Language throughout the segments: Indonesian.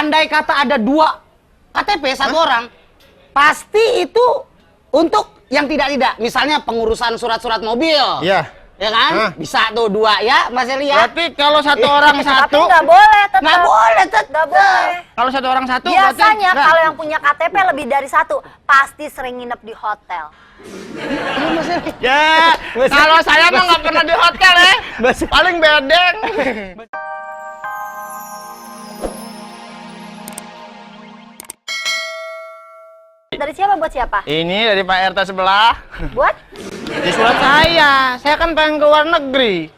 andai kata ada 2 KTP satu orang, pasti itu untuk yang tidak. Misalnya pengurusan surat-surat mobil. Iya. Ya kan? Bisa tuh 2 ya, Mas Eli ya. Berarti kalau satu orang Tapi satu, nggak boleh tetap. Nggak boleh tetap. Nggak boleh. kalau satu orang satu, Biasanya berarti kalau yang punya KTP lebih dari 1 pasti sering nginep di hotel. Mas Eli. ya. Kalau saya mah nggak pernah di hotel ya. Paling bedeng. Dari siapa buat siapa? Ini dari Pak RT sebelah. Buat? Di surat saya kan pengen ke luar negeri.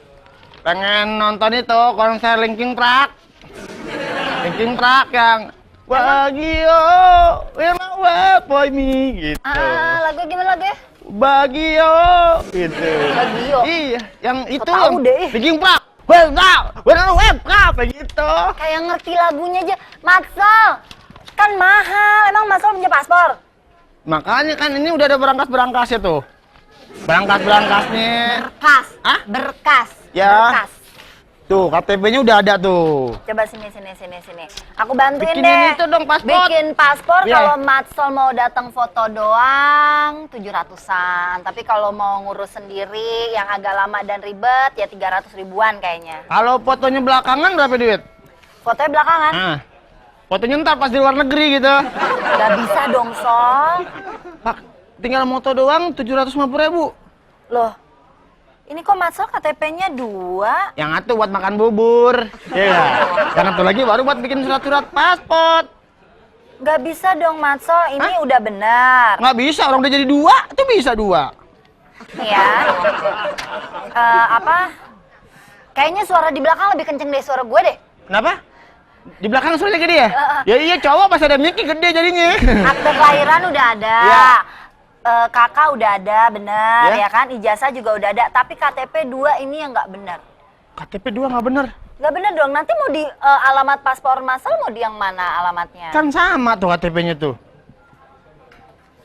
Pengen nonton itu konser Linkin Park. Linkin Park yang Bagio, where my way for me gitu. Lagu gimana lagu ya? Bagio gitu. Bagio? Iya, yang itu tahu yang deh. Linkin Park. Well now, web gitu. Kayak ngerti lagunya aja. Matsal, kan mahal. Emang Matsal punya paspor? Makanya kan ini udah ada berangkas-berangkasnya tuh. Berangkas-berangkasnya. Berkas. Hah? Berkas. Ya. Berkas. Tuh, KTP-nya udah ada tuh. Coba sini. Aku bantuin Bikinin deh. itu dong, paspor. Bikin paspor. Iya. Kalau Matsal mau datang foto doang 700-an. Tapi kalau mau ngurus sendiri yang agak lama dan ribet ya 300 ribuan kayaknya. Kalau fotonya belakangan berapa duit? Fotonya belakangan. Nah, fotonya ntar pas di luar negeri gitu. Gak bisa dong, Sol. Pak, tinggal moto doang 750.000. Loh, ini kok Matsal KTP-nya 2? Yang satu buat makan bubur. Iya. Yang satu lagi baru buat bikin surat-surat paspor. Gak bisa dong, Matsal. Ini udah benar. Nggak bisa, orang udah jadi 2, itu bisa 2. Ya. Apa? Kayaknya suara di belakang lebih kenceng dari suara gue deh. Kenapa? Di belakang suaranya gede ya? Ya iya, cowok pas ada mic gede jadinya. Akte kelahiran udah ada. Ya. Kakak udah ada, bener Ya. ya kan? Ijazah juga udah ada. Tapi KTP 2 ini yang nggak benar. KTP 2 nggak bener. Nggak bener dong. Nanti mau di alamat paspor Matsal mau di yang mana alamatnya? Kan sama tuh KTP-nya tuh.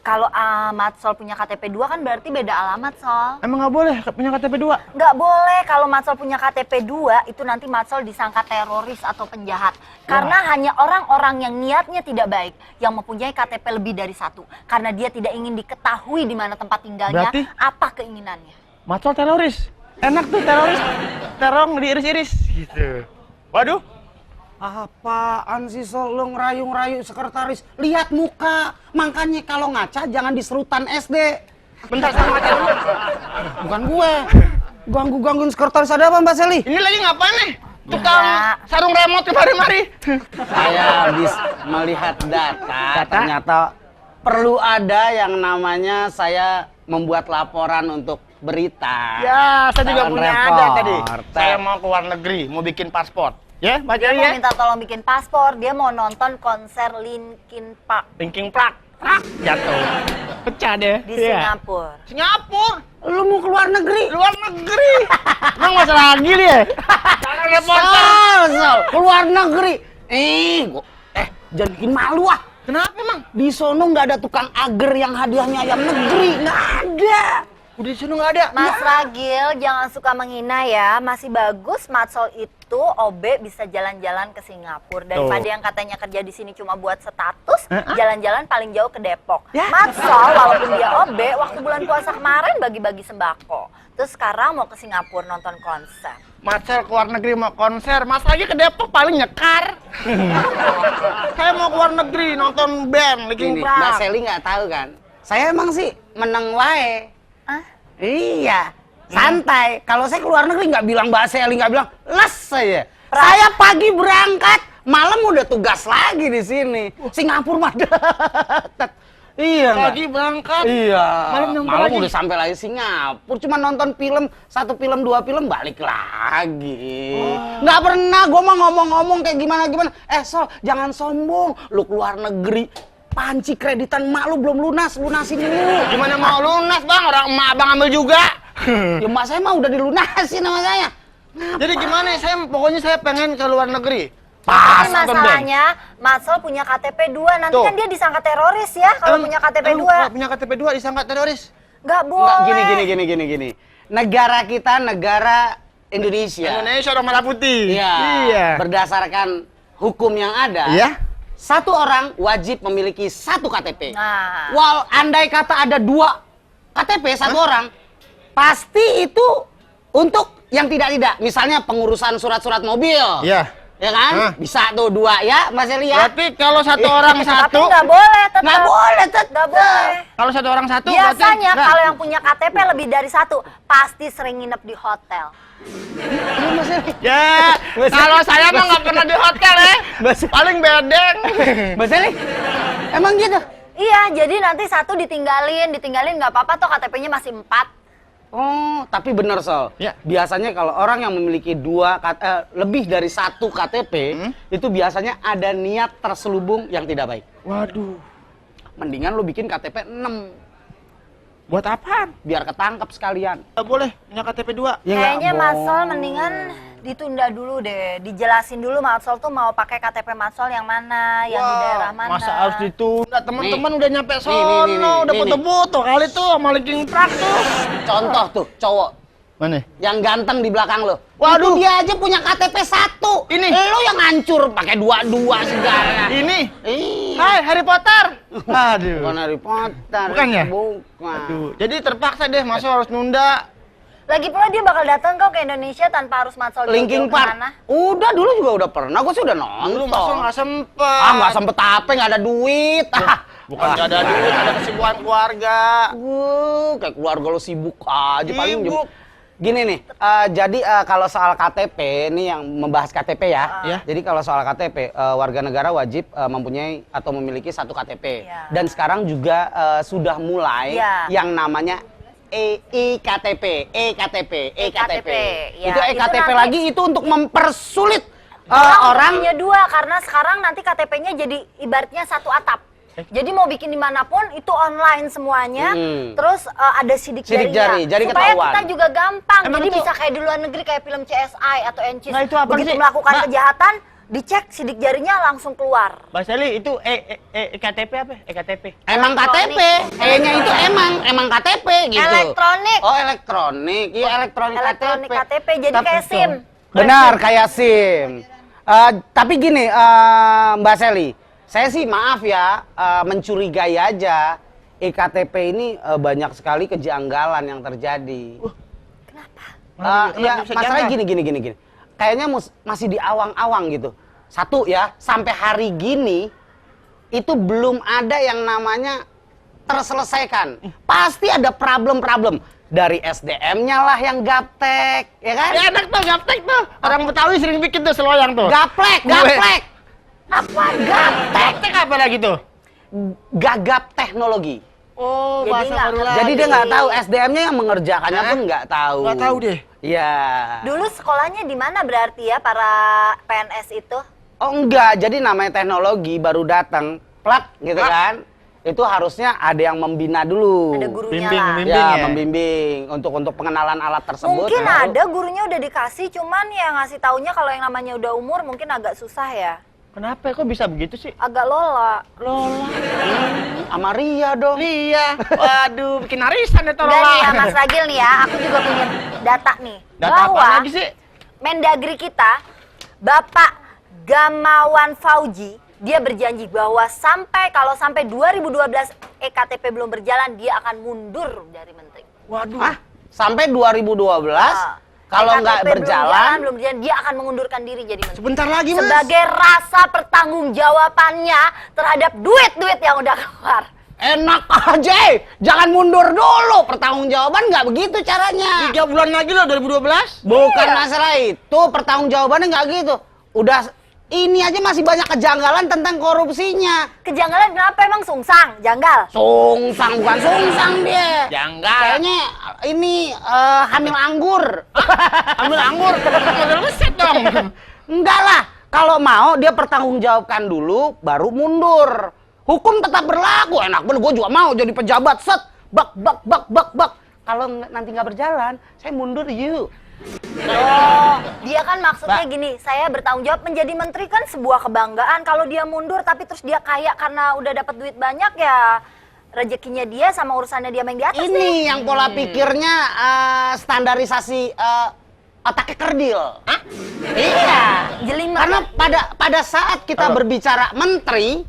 Kalau Matsal punya KTP 2 kan berarti beda alamat, Sol. Emang nggak boleh punya KTP 2? Nggak boleh kalau Matsal punya KTP 2, itu nanti Matsal disangka teroris atau penjahat. Karena hanya orang-orang yang niatnya tidak baik yang mempunyai KTP lebih dari 1. Karena dia tidak ingin diketahui di mana tempat tinggalnya, Berarti? apa keinginannya. Matsal teroris. Enak tuh teroris. Terong diiris-iris gitu. Waduh. Apaan sih Sol, lo ngerayu-ngerayu sekretaris? Lihat muka. Makanya kalau ngaca jangan di serutan SD. Bentar sama ngaca dulu. Bukan gue. Ganggu-gangguin sekretaris ada apa Mbak Seli? Ini lagi ngapain nih? Tukang Ya. sarung remote kemari-mari. Saya habis melihat data, ternyata perlu ada yang namanya saya membuat laporan untuk berita. Ya, saya juga Calon punya ada tadi. reporter. Saya mau ke luar negeri, mau bikin paspor. Ya, baca Dia mau ya. minta tolong bikin paspor, dia mau nonton konser Linkin Park Linkin Park. Jatuh. Pecah deh. di Iya. Singapura. Singapura. Lu mau ke luar negeri? Luar negeri. Emang masa lagi dia? Jangan reporter. Sol, ke luar negeri. Jangan bikin malu ah. Kenapa emang? Di sono nggak ada tukang ager yang hadiahnya ayam negeri, nggak ada. Udah di sana nggak ada. Mas Ragil, jangan suka menghina ya. Masih bagus Matsal itu OB bisa jalan-jalan ke Singapura daripada yang katanya kerja di sini cuma buat status, jalan-jalan paling jauh ke Depok. Ya. Matsal walaupun dia OB, waktu bulan puasa kemarin bagi-bagi sembako. Terus sekarang mau ke Singapura nonton konser. Matsal ke luar negeri mau konser, Mas lagi ke Depok paling nyekar. Saya mau ke luar negeri nonton band Linkin Ini Mbak Park. Seli nggak tahu kan? Saya emang sih meneng wae. Ah? Iya, santai. Kalau saya ke luar negeri nggak bilang Mbak Seli, nggak bilang les saya. Saya pagi berangkat, malam udah tugas lagi di sini. Singapura mah deket. Iya, nggak? Pagi berangkat. Iya. Malam nyampe Malam lagi. udah sampai lagi Singapura. Cuma nonton film, 1 film, 2 film, balik lagi. Nggak pernah gua mah ngomong-ngomong kayak gimana-gimana. Sol, jangan sombong. Lu keluar negeri, panci kreditan emak lu belum lunas, lunasin dulu. Gimana mau lunas bang? Orang emak abang ambil juga. Ya emak saya mah udah dilunasin sama saya. Jadi gimana? Pokoknya saya pengen ke luar negeri. Tapi masalahnya Matsal punya KTP 2, nanti Tuh. kan dia disangka teroris ya kalau punya KTP 2. Kalau punya KTP 2 disangka teroris. Nggak Nggak, boleh. gini. Negara kita negara Indonesia. Indonesia orang merah putih. Iya. Iya. Berdasarkan hukum yang ada. Iya. satu orang wajib memiliki satu KTP. Nah. Andai kata ada 2 KTP satu orang, pasti itu untuk yang tidak. Misalnya pengurusan surat-surat mobil. Iya. Ya kan? Hah? Bisa tuh 2 ya, Mas Eli ya. Berarti kalau satu orang Tapi satu, nggak boleh tetap. Nggak boleh tetap. Nggak boleh. kalau satu orang satu, Biasanya berarti- kalau yang punya KTP lebih dari 1, pasti sering nginep di hotel. Mas Eli. Ya, kalau saya mah nggak pernah di hotel ya. Paling bedeng. Mas Eli. Emang gitu? Iya, jadi nanti 1 ditinggalin nggak apa-apa tuh KTP-nya masih 4. Oh, tapi benar Sol. Ya. Biasanya kalau orang yang memiliki lebih dari 1 KTP, itu biasanya ada niat terselubung yang tidak baik. Waduh. Mendingan lu bikin KTP 6 Buat apaan? biar ketangkep sekalian. Nggak boleh punya KTP 2. Ya, Kayaknya nggak Matsol boleh. mendingan ditunda dulu deh. Dijelasin dulu Matsol tuh mau pakai KTP Matsol yang mana, yang di daerah mana. Masa harus ditunda? Teman-teman Nih. udah nyampe Nih, sono, udah nih. foto-foto kali tuh sama linking track tuh. Contoh tuh, cowok Mana? yang ganteng di belakang lo. Waduh. Itu dia aja punya KTP 1. Ini. Lo yang hancur pakai 2 segala. Ini. Ih. Hai, Harry Potter. Aduh. Bukan Harry Potter. Bukan ya? Bukan. Aduh. Jadi terpaksa deh, Masuk harus nunda. Lagi pula dia bakal datang kok ke Indonesia tanpa harus Matsol Linkin jauh-jauh Park. kemana. Udah dulu juga udah pernah. Gue sih udah Dulu nonton. Masuk nggak sempet. Ah, nggak sempet apa, nggak ada duit. Bukan nggak ada duit, ada kesibukan keluarga. Kayak keluarga lo sibuk aja paling. Sibuk. Gini nih, jadi kalau soal KTP, ini yang membahas KTP ya. Iya. Jadi kalau soal KTP, warga negara wajib mempunyai atau memiliki 1 KTP. Iya. Dan sekarang juga sudah mulai Iya. yang namanya EKTP. EKTP, ya. Itu Itu EKTP nanti- lagi itu untuk mempersulit Orang orang punya 2 karena sekarang nanti KTP-nya jadi ibaratnya 1 atap. Jadi mau bikin dimanapun itu online semuanya, terus ada sidik Sidik jarinya. jari supaya ketahuan. kita juga gampang. Emang Jadi itu- bisa kayak di luar negeri kayak film CSI atau NCIS. Nah, itu apa Begitu sih? melakukan Mbak? kejahatan, dicek sidik jarinya langsung keluar. Mbak Sally, itu KTP apa? KTP. emang KTP, E-nya itu emang KTP gitu. Elektronik. Oh, elektronik. Iya, elektronik Elektronik KTP. KTP, jadi kayak SIM. Benar, kayak SIM. Tapi gini, Mbak Sally, saya sih maaf ya, mencurigai aja. EKTP ini banyak sekali kejanggalan yang terjadi. Kenapa Ya, bisa masalahnya janggal? gini. Kayaknya masih di awang-awang gitu. Satu ya, sampai hari gini itu belum ada yang namanya terselesaikan. Pasti ada problem-problem. Dari SDM-nya lah yang gaptek, ya kan? Ya enak tuh, gaptek tuh. Orang Betawi sering bikin tuh seloyang tuh. Gaplek. Apa gaptek? Gaptek apa lagi tuh? Gagap teknologi. Oh, Jadi bahasa nggak baru ngerti. lagi. Jadi dia nggak tahu, SDM-nya yang mengerjakannya Hah? pun nggak tahu. Nggak tahu deh. Iya. Dulu sekolahnya di mana berarti ya para PNS itu? Oh enggak, jadi namanya teknologi baru datang, plak gitu kan. Itu harusnya ada yang membina dulu. Ada gurunya Bimbing, lah. bimbing. Ya, ya? membimbing untuk pengenalan alat tersebut. Mungkin baru- ada gurunya udah dikasih, cuman ya ngasih taunya kalau yang namanya udah umur mungkin agak susah ya. Kenapa kok bisa begitu sih? Agak lola. Lola. Sama Ria dong. Iya. Waduh, bikin arisan ya Udah nih ya Lola. Mas Ragil nih ya, aku juga punya data nih. Data bahwa apa lagi sih? Mendagri kita, Bapak Gamawan Fauji, dia berjanji bahwa kalau sampai 2012 EKTP belum berjalan, dia akan mundur dari menteri. Waduh. Hah? Sampai 2012 kalau nggak EKTP berjalan, belum berjalan, dia akan mengundurkan diri jadi menteri. Sebentar lagi, Mas. Sebagai rasa pertanggungjawabannya terhadap duit-duit yang udah keluar. enak aja. Jangan mundur dulu. Pertanggungjawaban nggak begitu caranya. 3 bulan lagi loh 2012. Bukan masalah itu, pertanggungjawabannya nggak gitu. Udah ini aja masih banyak kejanggalan tentang korupsinya. Kejanggalan kenapa emang sungsang? Janggal? Sungsang bukan sungsang dia. Janggal. Kayaknya ini hamil anggur. Ambil anggur. Model meset dong. Enggak lah. Kalau mau dia pertanggungjawabkan dulu, baru mundur. Hukum tetap berlaku. Enak bener, gue juga mau jadi pejabat. Set, bak. Kalau nanti nggak berjalan, saya mundur yuk. Oh, dia kan maksudnya Mbak. gini, saya bertanggung jawab menjadi menteri kan sebuah kebanggaan. Kalau dia mundur tapi terus dia kaya karena udah dapat duit banyak ya rezekinya dia sama urusannya dia main di atas nih. Ini yang pola pikirnya standarisasi otaknya kerdil. Iya. Jelimet. Karena pada saat kita berbicara menteri,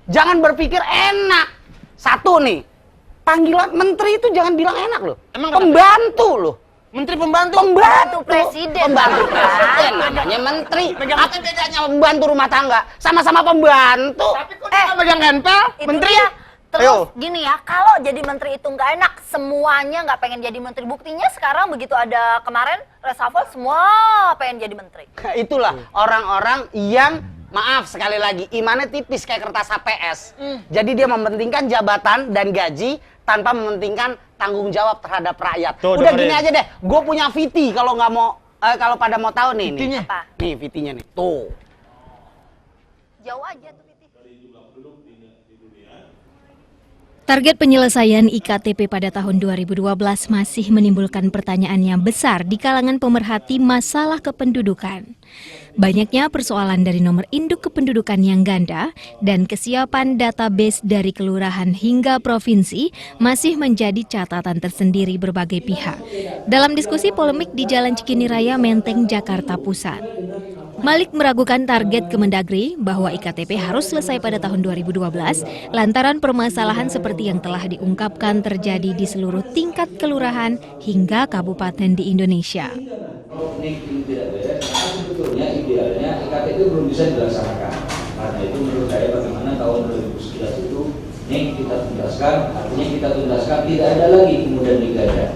jangan berpikir enak. Satu nih, panggilan menteri itu jangan bilang enak loh. Emang kenapa? Pembantu loh. Menteri pembantu. Pembantu presiden. Pembantu Pak. presiden namanya menteri. Apa bedanya pembantu rumah tangga? Sama-sama pembantu. Tapi kok dia pegang handphone? Itu Menteri. dia. Terus Ayo. gini ya, kalau jadi menteri itu nggak enak, semuanya nggak pengen jadi menteri. Buktinya sekarang begitu ada kemarin reshuffle, semua pengen jadi menteri. Nah, itulah orang-orang yang maaf sekali lagi imannya tipis kayak kertas HPS. Jadi dia mementingkan jabatan dan gaji tanpa mementingkan tanggung jawab terhadap rakyat. Tuh, Udah dengerin. gini aja deh, gue punya VT kalau nggak mau kalau pada mau tahu nih. VT-nya? Nih. Apa? Nih VT-nya nih. Tuh. Jauh aja tuh, Titi. Target penyelesaian IKTP pada tahun 2012 masih menimbulkan pertanyaan yang besar di kalangan pemerhati masalah kependudukan. Banyaknya persoalan dari nomor induk kependudukan yang ganda dan kesiapan database dari kelurahan hingga provinsi masih menjadi catatan tersendiri berbagai pihak. Dalam diskusi polemik di Jalan Cikini Raya, Menteng, Jakarta Pusat, Malik meragukan target Kemendagri bahwa IKTP harus selesai pada tahun 2012 lantaran permasalahan seperti yang telah diungkapkan terjadi di seluruh tingkat kelurahan hingga kabupaten di Indonesia. Kalau NIK ini tidak beres, maka sebetulnya idealnya IKTP belum bisa dilaksanakan. Karena itu menurut saya bagaimana tahun 2011 itu NIK kita tuntaskan, artinya kita tuntaskan tidak ada lagi kemudian NIK ganda.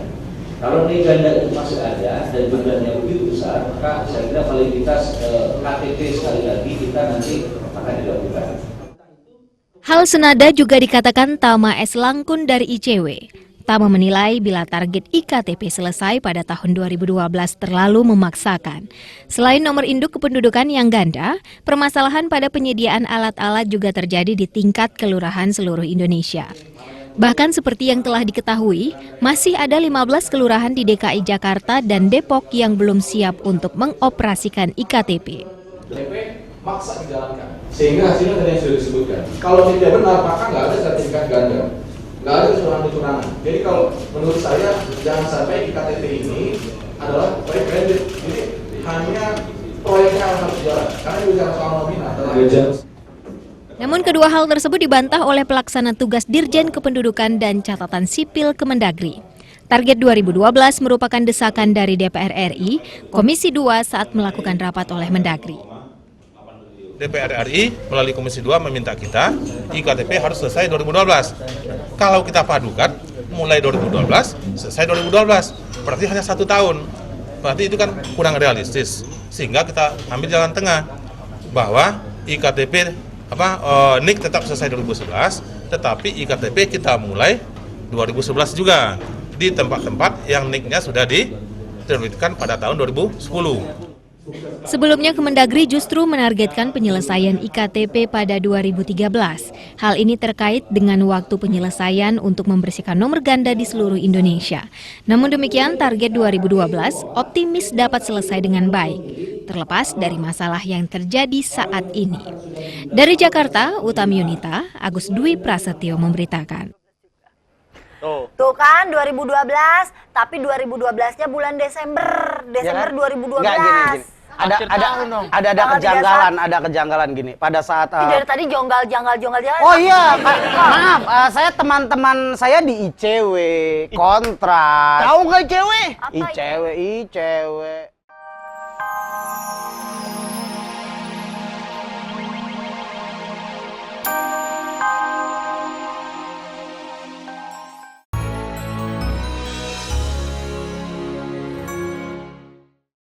Kalau NIK ganda itu masih ada dan jumlahnya begitu besar, maka saya kira validitas KTP sekali lagi kita nanti akan dilakukan. Hal senada juga dikatakan Tama S. Langkun dari ICW. Tama menilai bila target IKTP selesai pada tahun 2012 terlalu memaksakan. Selain nomor induk kependudukan yang ganda, permasalahan pada penyediaan alat-alat juga terjadi di tingkat kelurahan seluruh Indonesia. Bahkan seperti yang telah diketahui, masih ada 15 kelurahan di DKI Jakarta dan Depok yang belum siap untuk mengoperasikan IKTP. DP maksa dijalankan sehingga hasilnya tadi yang sudah disebutkan. Kalau tidak benar maka nggak ada sertifikat ganda, nggak ada kecurangan-kecurangan. Jadi kalau menurut saya jangan sampai IKTP ini adalah proyek kredit. Jadi hanya proyeknya harus jalan karena bicara soal nominal. Namun kedua hal tersebut dibantah oleh pelaksana tugas Dirjen Kependudukan dan Catatan Sipil Kemendagri. Target 2012 merupakan desakan dari DPR RI, Komisi 2 saat melakukan rapat oleh Mendagri. DPR RI melalui Komisi 2 meminta kita IKTP harus selesai 2012. Kalau kita padukan mulai 2012 selesai 2012, berarti hanya 1 tahun. Berarti itu kan kurang realistis. Sehingga kita ambil jalan tengah bahwa IKTP NIK tetap selesai 2011, tetapi IKTP kita mulai 2011 juga di tempat-tempat yang NIK-nya sudah diterbitkan pada tahun 2010. Sebelumnya Kemendagri justru menargetkan penyelesaian IKTP pada 2013. Hal ini terkait dengan waktu penyelesaian untuk membersihkan nomor ganda di seluruh Indonesia. Namun demikian target 2012 optimis dapat selesai dengan baik, terlepas dari masalah yang terjadi saat ini. Dari Jakarta, Utami Yunita, Agus Dwi Prasetyo memberitakan. Tuh kan 2012, tapi 2012-nya bulan Desember Ya kan? 2012. Nggak, gini. Ada kejanggalan gini. Pada saat Dari tadi jonggal. oh iya, maaf, saya teman-teman saya di ICW kontras. Tahu nggak ICW? Apa ICW.